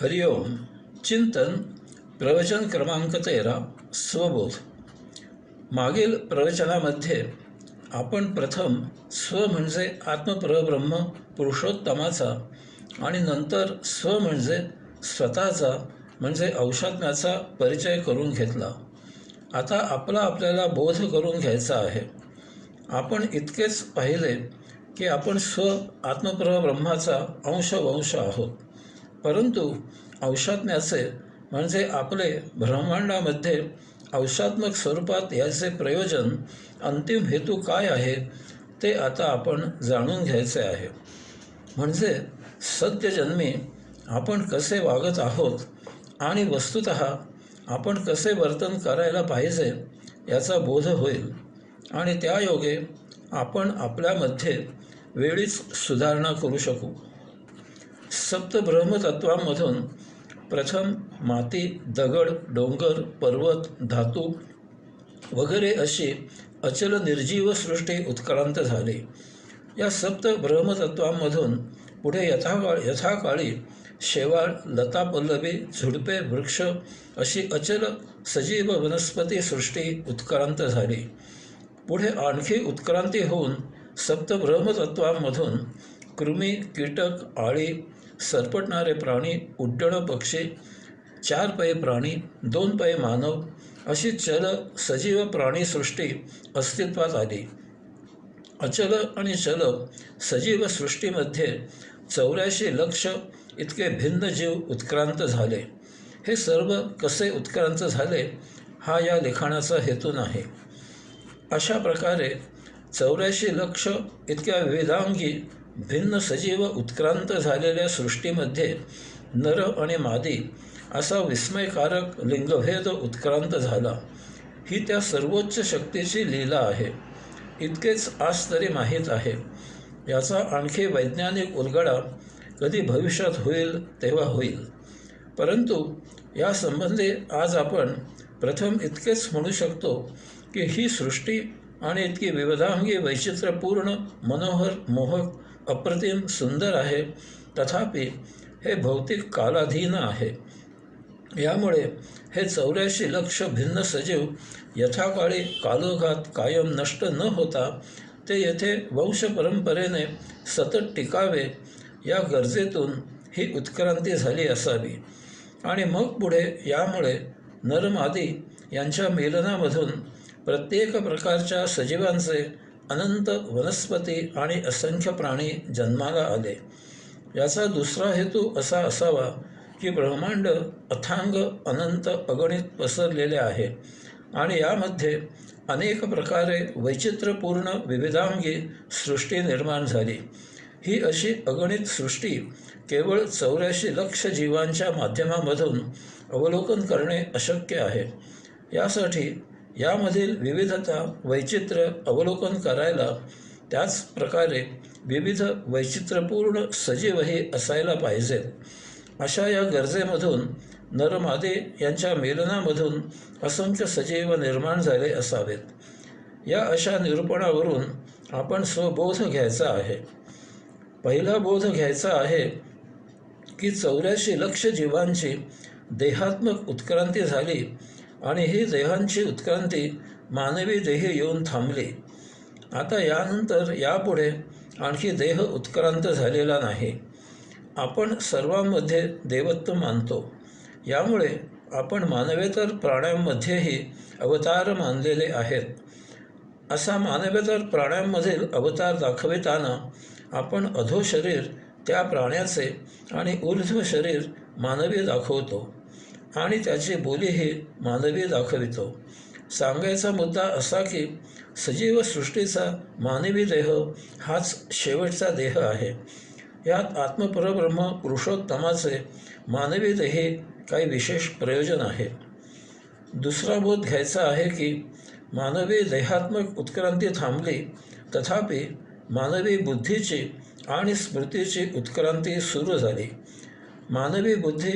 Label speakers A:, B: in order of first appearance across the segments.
A: हरिओम. चिंतन प्रवचन क्रमांक 13. स्वबोध. मागील प्रवचनामध्ये आपण प्रथम स्व म्हणजे आत्मपरब्रह्म पुरुषोत्तमाचा आणि नंतर स्व म्हणजे स्वतःचा म्हणजे औषात्म्याचा परिचय करून घेतला. आता आपल्याला बोध करून घ्यायचा आहे. आपण इतकेच पाहिले की आपण स्व आत्मपरब्रह्माचा अंशवंश आहोत, परंतु औषात्म्याचे म्हणजे आपले ब्रह्मांडामध्ये औषात्मक स्वरूपात याचे प्रयोजन, अंतिम हेतू काय आहे ते आता आपण जाणून घ्यायचे आहे. म्हणजे सद्यजन्मी आपण कसे वागत आहोत आणि वस्तुतः आपण कसे वर्तन करायला पाहिजे याचा बोध होईल आणि त्यायोगे आपण आपल्यामध्ये वेळीच सुधारणा करू शकू. सप्तब्रह्मतत्वांमधून प्रथम माती, दगड, डोंगर, पर्वत, धातू वगैरे अशी अचल निर्जीव सृष्टी उत्क्रांत झाली. या सप्त ब्रह्मतत्वांमधून पुढे यथाकाळी शेवाळ, लतापल्लवी, झुडपे, वृक्ष अशी अचल सजीव वनस्पती सृष्टी उत्क्रांत झाली. पुढे आणखी उत्क्रांती होऊन सप्त ब्रह्मतत्वांमधून कृमी, कीटक, आळी, सरपटणारे प्राणी, उड्डाण पक्षी, 4 पायी प्राणी, 2 पायी मानव अशी चल सजीव प्राणीसृष्टी अस्तित्वात आली. अचल आणि चल सजीव सृष्टीमध्ये 84 लक्ष इतके भिन्न जीव उत्क्रांत झाले. हे सर्व कसे उत्क्रांत झाले हा या लिखाणाचा हेतू नाही. अशा प्रकारे 84 लक्ष इतक्या विविधांगी भिन्न सजीव उत्क्रांत झालेल्या सृष्टीमध्ये नर आणि मादी असा विस्मयकारक लिंगभेद उत्क्रांत झाला. ही त्या सर्वोच्च शक्तीची लीला आहे. इतकेच आज तरी माहीत आहे. याचा आणखी वैज्ञानिक उलगडा कधी भविष्यात होईल तेव्हा होईल. परंतु या संबंधी आज आपण प्रथम इतकेच म्हणू शकतो की ही सृष्टी आणि इतकी विविधांगी वैचित्र्यपूर्ण, मनोहर, मोहक, अप्रतिम, सुंदर आहे. तथापि हे भौतिक कालाधीन आहे. यामुळे हे 84 लक्ष भिन्न सजीव यथाकाळी कालोघात कायम नष्ट न होता ते येथे वंशपरंपरेने सतत टिकावे या गरजेतून ही उत्क्रांती झाली असावी. आणि मग पुढे यामुळे नरमादी यांच्या मिलनामधून प्रत्येक प्रकारच्या सजीवांचे अनंत वनस्पती आणि असंख्य प्राणी जन्माला आले. याचा दुसरा हेतू असा असावा की ब्रह्मांड अथांग, अनंत, अगणित पसरलेले आहे आणि यामध्ये अनेक प्रकारे वैचित्र्यपूर्ण विविधांगी सृष्टी निर्माण झाली. ही अशी अगणित सृष्टी केवळ 84 लक्ष जीवांच्या माध्यमामधून अवलोकन करणे अशक्य आहे. यासाठी यामधील विविधता, वैचित्र्य अवलोकन करायला त्याच प्रकारे विविध वैचित्र्यपूर्ण सजीवही असायला पाहिजेत. अशा या गरजेमधून नरमादी यांच्या मिलनामधून असंख्य सजीव निर्माण झाले असावेत. या अशा निरूपणावरून आपण स्वबोध घ्यायचा आहे. पहिला बोध घ्यायचा आहे की 84 लक्ष जीवांची देहात्मक उत्क्रांती झाली आणि ही देहांची उत्क्रांती मानवी देही येऊन थांबली. आता यानंतर यापुढे आणखी देह उत्क्रांत झालेला नाही. आपण सर्वांमध्ये देवत्व मानतो. यामुळे आपण मानवेतर प्राण्यांमध्येही अवतार मानलेले आहेत. असा मानवेतर प्राण्यांमधील अवतार दाखविताना आपण अधो शरीर त्या प्राण्याचे आणि ऊर्ध्व शरीर मानवी दाखवतो आणि त्याची बोलीही मानवी दाखवितो. सांगायचा मुद्दा असा की सजीव सृष्टीचा मानवी देह हाच शेवटचा देह आहे. यात आत्मपरब्रह्म पुरुषोत्तमाचे मानवी देही काही विशेष प्रयोजन आहे. दुसरा बोध घ्यायचा आहे की मानवी देहात्मक उत्क्रांती थांबली, तथापि मानवी बुद्धीची आणि स्मृतीची उत्क्रांती सुरू झाली. मानवी बुद्धी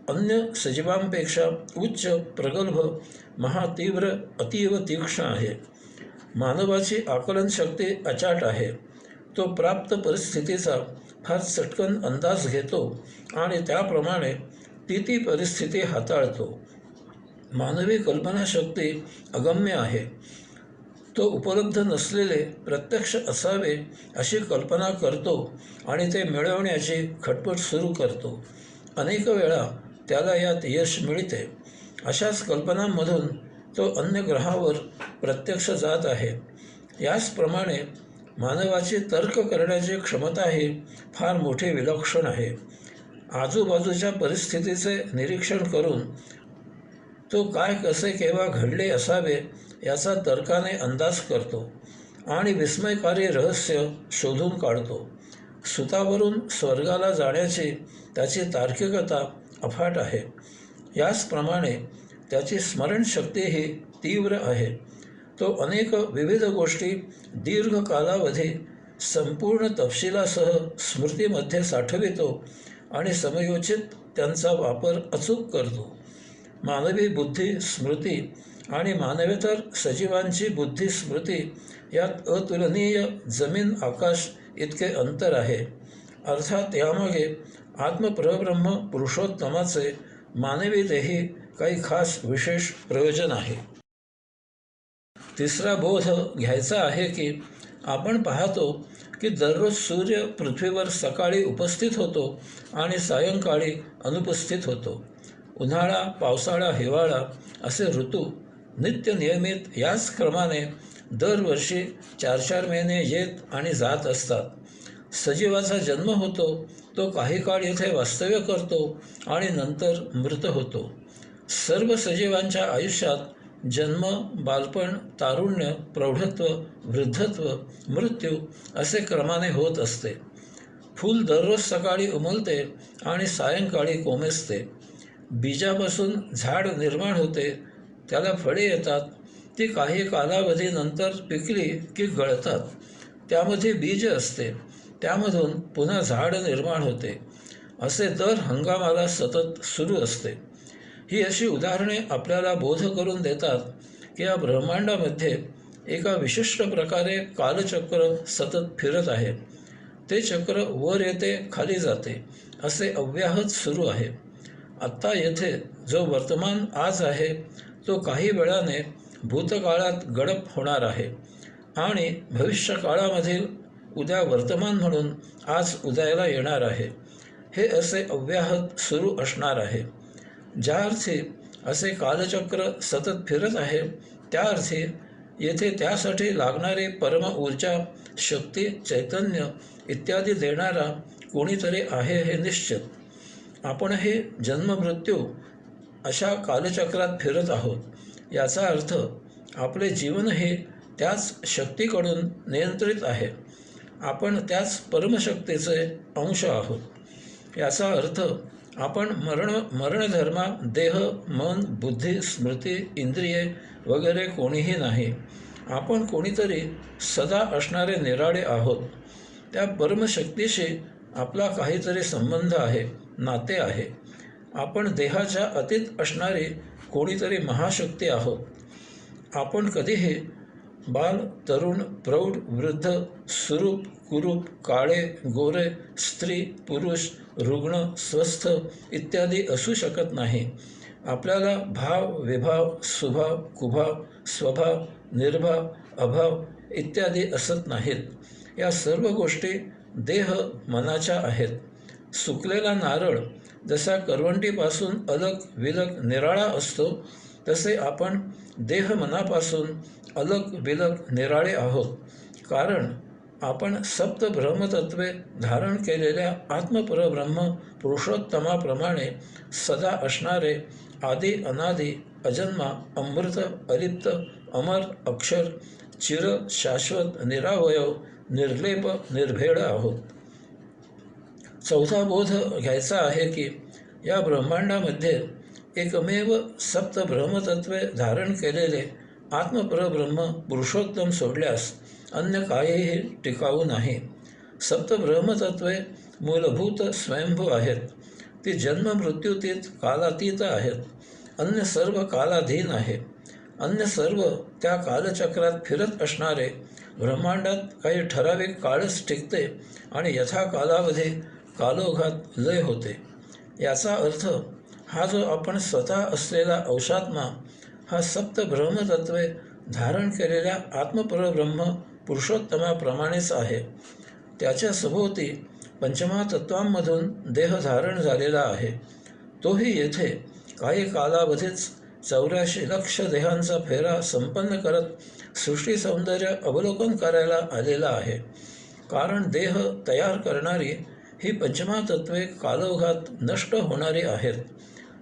A: अन्य सजीवांपेक्षा उच्च, प्रगल्भ, महातीव्र, अतीव तीक्ष्ण आहे. मानवाची आकलनशक्ती अचाट आहे. तो प्राप्त परिस्थितीचा फार चटकन अंदाज घेतो आणि त्याप्रमाणे ती परिस्थिती हाताळतो. मानवी कल्पनाशक्ती अगम्य आहे. तो उपलब्ध नसलेले प्रत्यक्ष असावे अशी कल्पना करतो आणि ते मिळवण्याची खटपट सुरू करतो. अनेक वेळा त्याला यात यश मिळते. अशाच कल्पनांमधून तो अन्य ग्रहावर प्रत्यक्ष जात आहे. याचप्रमाणे मानवाची तर्क करण्याची क्षमताही फार मोठी विलक्षण आहे. आजूबाजूच्या परिस्थितीचे निरीक्षण करून तो काय कसे केव्हा घडले असावे याचा तर्काने अंदाज करतो आणि विस्मयकारी रहस्य शोधून काढतो. सुतावरून स्वर्गाला जाण्याची त्याची तार्किकता अफाट आहे. याचप्रमाणे त्याची स्मरणशक्तीही तीव्र आहे. तो अनेक विविध गोष्टी दीर्घ कालावधी संपूर्ण तपशिलासह स्मृतीमध्ये साठवितो आणि समयोचित त्यांचा वापर अचूक करतो. मानवी बुद्धी स्मृती आणि मानवेतर सजीवांची बुद्धी स्मृती यात अतुलनीय जमीन आकाश इतके अंतर आहे. अर्थात यामागे आत्मपरब्रह्म पुरुषोत्तमाचे मानवी देही काही खास विशेष प्रयोजन आहे. तिसरा बोध घ्यायचा आहे की आपण पाहतो की दररोज सूर्य पृथ्वीवर सकाळी उपस्थित होतो आणि सायंकाळी अनुपस्थित होतो. उन्हाळा, पावसाळा, हिवाळा असे ऋतू नित्यनियमित याच क्रमाने दरवर्षी 4-4 महिने येत आणि जात असतात. सजीवाचा जन्म होतो, तो काही काळ येथे वास्तव्य करतो आणि नंतर मृत होतो. सर्व सजीवांच्या आयुष्यात जन्म, बालपण, तारुण्य, प्रौढत्व, वृद्धत्व, मृत्यू असे क्रमाने होत असते. फूल दररोज सकाळी उमलते आणि सायंकाळी कोमेजते. बीजापासून झाड निर्माण होते, त्याला फळे येतात, ती काही कालावधीनंतर पिकली की गळतात. त्यामध्ये बीज असते, त्यामधून पुन्हा झाड निर्माण होते. असे दर हंगामाला सतत सुरू असते. ही अशी उदाहरणे आपल्याला बोध करून देतात की या ब्रह्मांडामध्ये एका विशिष्ट प्रकारे कालचक्र सतत फिरत आहे. ते चक्र वर येते, खाली जाते, असे अव्याहत सुरू आहे. आत्ता येथे जो वर्तमान आज आहे तो काही वेळाने भूतकाळात गडप होणार आहे आणि भविष्यकाळामधील उद्या वर्तमान म्हणून आज उदयाला येणार आहे. हे असे अव्याहत सुरू असणार आहे. ज्या अर्थी असे कालचक्र सतत फिरत आहे त्या अर्थी येथे त्यासाठी लागणारी परम ऊर्जा, शक्ती, चैतन्य इत्यादी देणारा कोणीतरी आहे हे निश्चित. आपण हे जन्ममृत्यू अशा कालचक्रात फिरत आहोत. याचा अर्थ आपले जीवन हे त्याच शक्तीकडून नियंत्रित आहे. आपण त्याच परमशक्तीचे अंश आहोत. याचा अर्थ आपण मरणधर्मा देह, मन, बुद्धी, स्मृती, इंद्रिये वगैरे कोणीही नाही. आपण कोणीतरी सदा असणारे निराळे आहोत. त्या परमशक्तीशी आपला काहीतरी संबंध आहे, नाते आहे. आपण देहाच्या अतीत असणारी कोणीतरी महाशक्ती आहोत. आपण कधीही बाल, तरुण, प्रौढ, वृद्ध, सुरूप, कुरूप, काळे, गोरे, स्त्री, पुरुष, रुग्ण, स्वस्थ इत्यादी असू शकत नाही. आपल्याला भाव, विभाव, सुभाव, कुभाव, स्वभाव, निर्भाव, अभाव इत्यादी असत नाहीत. या सर्व गोष्टी देह मनाच्या आहेत. सुकलेला नारळ जसा करवंटीपासून अलग विलग निराळा असतो, तसे आपण देह मनापासून अलग विलग निराळे आहोत. कारण आपण सप्त ब्रह्मतत्वे धारण केलेल्या आत्मपरब्रह्म पुरुषोत्तमाप्रमाणे सदा असणारे आदी अनादी अजन्मा अमृत अलिप्त अमर अक्षर चिर शाश्वत निरावयव निर्लेप निर्भेळ आहोत. चौथा बोध घ्यायचा आहे की या ब्रह्मांडामध्ये एकमेव सप्त ब्रह्मतत्वे धारण केलेले आत्मपरब्रह्म पुरुषोत्तम सोडल्यास अन्य काहीही टिकाऊ नाही. सप्त ब्रह्मतत्वे मूलभूत स्वयंभू आहेत. ती जन्ममृत्यूतीत कालातीत आहेत. अन्य सर्व कालाधीन आहे. अन्य सर्व त्या कालचक्रात फिरत असणारे. ब्रह्मांडात काही ठराविक काळच टिकते आणि यथा कालावधी कालोघात लय होते. याचा अर्थ हा जो आपण स्वतः असलेला औषात्मा हा सप्त ब्रह्मतत्वे धारण केलेल्या आत्मपरब्रह्म पुरुषोत्तमाप्रमाणेच आहे. त्याच्या सभोवती पंचमहातत्वांमधून देह धारण झालेला आहे. तोही येथे काही कालावधीच 84 लक्ष देहांचा फेरा संपन्न करत सृष्टी सौंदर्य अवलोकन करायला आलेला आहे. कारण देह तयार करणारी ही पंचमहातत्वे कालोघात नष्ट होणारी आहेत.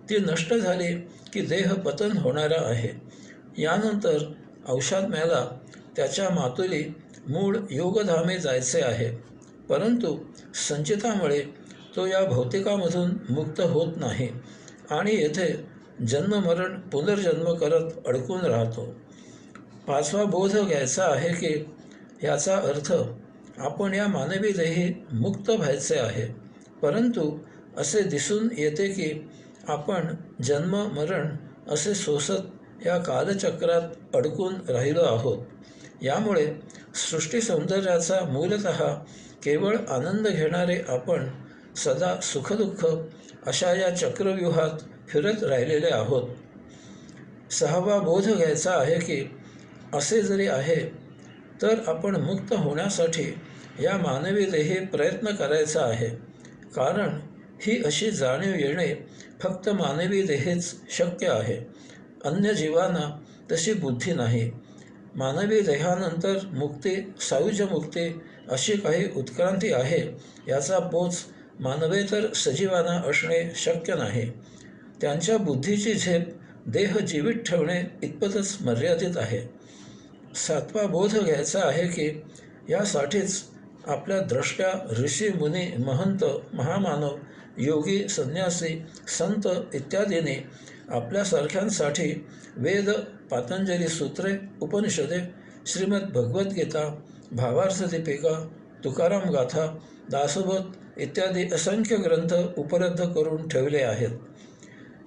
A: ती नष्ट झाली की देह पतन होणारा आहे. यानंतर औषात्म्याला त्याच्या मातुली मूळ योगधामे जायचे आहे. परंतु संचितामुळे तो या भौतिकामधून मुक्त होत नाही आणि येथे जन्ममरण पुनर्जन्म करत अडकून राहतो. पाचवा बोध घ्यायचा आहे की याचा अर्थ आपण या मानवी देही मुक्त व्हायचे आहे. परंतु असे दिसून येते की आपण जन्म मरण असे सोसत या कालचक्रात अडकून राहिलो आहोत. यामुळे सृष्टी सौंदर्याचा मूलतः केवळ आनंद घेणारे आपण सदा सुखदुःख अशा या चक्रव्यूहात फिरत राहिलेले आहोत. सहावा बोध घ्यायचा आहे की असे जरी आहे तर आपण मुक्त होण्यासाठी या मानवी देही प्रयत्न करायचा आहे. कारण ही अशी जाणीव येणे फक्त मानवी देहेच शक्य आहे. अन्य जीवांना तशी बुद्धी नाही. मानवी देहानंतर मुक्ती, सायुज्यमुक्ती अशी काही उत्क्रांती आहे याचा पोच मानवेतर सजीवांना असणे शक्य नाही. त्यांच्या बुद्धीची झेप देह जीवित ठेवणे इतपतच मर्यादित आहे. सातवा बोध घ्यायचा आहे की यासाठीच आपल्या द्रष्ट्या ऋषी मुनी महंत महामानव योगी संन्यासी संत इत्यादींनी आपल्यासारख्यांसाठी वेद, पातंजली सूत्रे, उपनिषदे, श्रीमद भगवद्गीता, भावार्थ दीपिका, तुकाराम गाथा, दासबोध इत्यादी असंख्य ग्रंथ उपलब्ध करून ठेवले आहेत.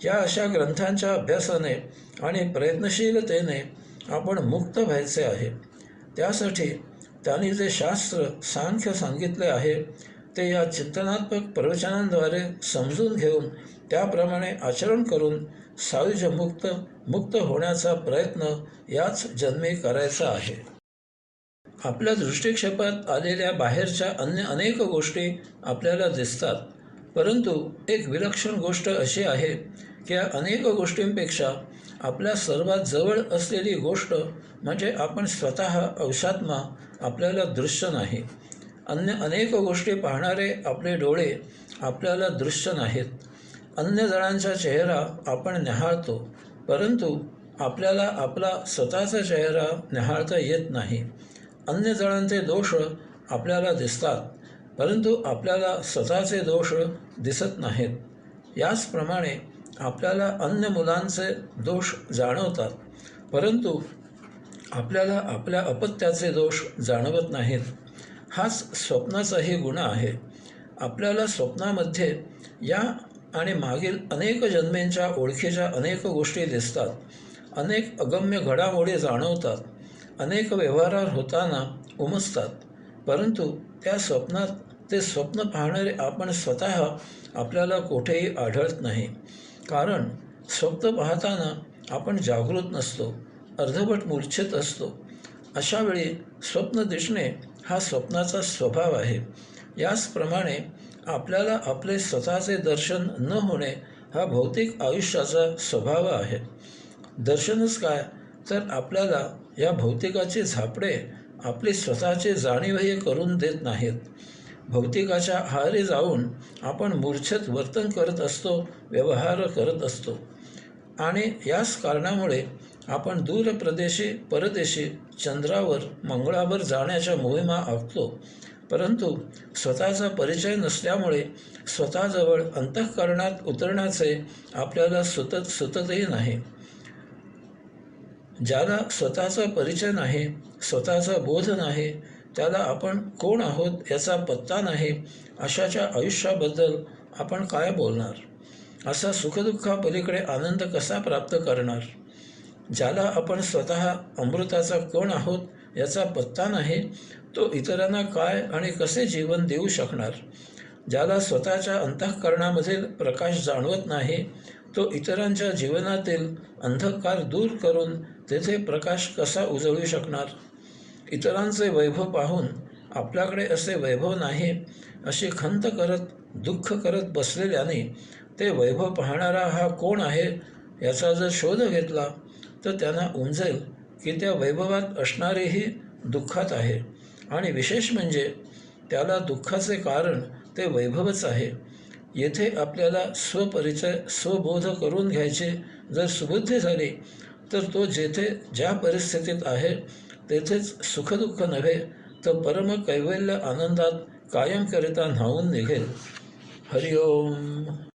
A: या अशा ग्रंथांच्या अभ्यासाने आणि प्रयत्नशीलतेने आपण मुक्त व्हायचे आहे. त्यासाठी त्यांनी जे शास्त्र सांख्य सांगितले आहे ते या चिंतनात्मक प्रवचनांद्वारे समजून घेऊन त्याप्रमाणे आचरण करून मुक्त होण्याचा प्रयत्न याच जन्मी करायचा आहे. आपल्या दृष्टिक्षेपात आलेल्या बाहेरच्या अन्य अनेक गोष्टी आपल्याला दिसतात. परंतु एक विलक्षण गोष्ट अशी आहे की या अनेक गोष्टींपेक्षा आपल्या सर्वात जवळ असलेली गोष्ट म्हणजे आपण स्वतः औषात्मा आपल्याला दृश्य नाही. अन्य अनेक गोष्टी पाहणारे आपले डोळे आपल्याला दृश्य नाहीत. अन्य जणांचा चेहरा आपण न्याहाळतो, परंतु आपल्याला आपला स्वतःचा चेहरा न्याहाळता येत नाही. अन्य जणांचे दोष आपल्याला दिसतात, परंतु आपल्याला स्वतःचे दोष दिसत नाहीत. याचप्रमाणे आपल्याला अन्य मुलांचे दोष जाणवतात, परंतु आपल्याला आपल्या अपत्याचे दोष जाणवत नाहीत. हाच स्वप्नाचाही गुण आहे. आपल्याला स्वप्नामध्ये या आणि मागील अनेक जन्मेंच्या ओळखीच्या अनेक गोष्टी दिसतात. अनेक अगम्य घडामोडी जाणवतात. अनेक व्यवहार होताना उमजतात. परंतु त्या स्वप्नात ते स्वप्न पाहणारे आपण स्वतः आपल्याला कुठेही आढळत नाही. कारण स्वप्न पाहताना आपण जागृत नसतो, अर्धवट मूर्छित असतो. अशावेळी स्वप्न दिसणे हा स्वप्नाचा स्वभाव आहे. याचप्रमाणे आपल्याला आपले स्वतःचे दर्शन न होणे हा भौतिक आयुष्याचा स्वभाव आहे. दर्शनच काय तर आपल्याला या भौतिकाची झापडे आपली स्वतःची जाणीवही करून देत नाहीत. भौतिकाच्या आहारी जाऊन आपण मूर्छित वर्तन करत असतो, व्यवहार करत असतो. आणि याच कारणामुळे आपण दूरप्रदेशी परदेशी चंद्रावर मंगळावर जाण्याच्या मोहिमा आखतो. परंतु स्वतःचा परिचय नसल्यामुळे स्वतःजवळ अंतःकरणात उतरण्याचे आपल्याला सुततही नाही. ज्याला स्वतःचा परिचय नाही, स्वतःचा बोध नाही, त्याला आपण कोण आहोत याचा पत्ता नाही, अशाच्या आयुष्याबद्दल आपण काय बोलणार? असा सुखदुःखापलीकडे आनंद कसा प्राप्त करणार? ज्याला आपण स्वतः अमृताचा कण आहोत याचा पत्ता नाही, तो इतरांना काय आणि कसे जीवन देऊ शकणार? ज्याला स्वतःच्या अंतःकरणामधील प्रकाश जाणवत नाही, तो इतरांच्या जीवनातील अंधकार दूर करून तेथे प्रकाश कसा उजळू शकणार? इतरांचे वैभव पाहून आपल्याकडे असे वैभव नाही अशी खंत करत दुःख करत बसलेल्याने ते वैभव पाहणारा हा कोण आहे याचा जर शोध घेतला तर त्यांना उमजेल की त्या वैभवात असणारेही दुःखात आहे आणि विशेष म्हणजे त्याला दुःखाचे कारण ते वैभवच आहे. येथे आपल्याला स्वपरिचय स्वबोध करून घ्यायचे जर सुबुद्धी झाली तर तो जेथे ज्या परिस्थितीत आहे तेथेच सुखदुःख नव्हे तर परम कैवल्य आनंदात कायमकरिता न्हावून निघेल. हरिओम.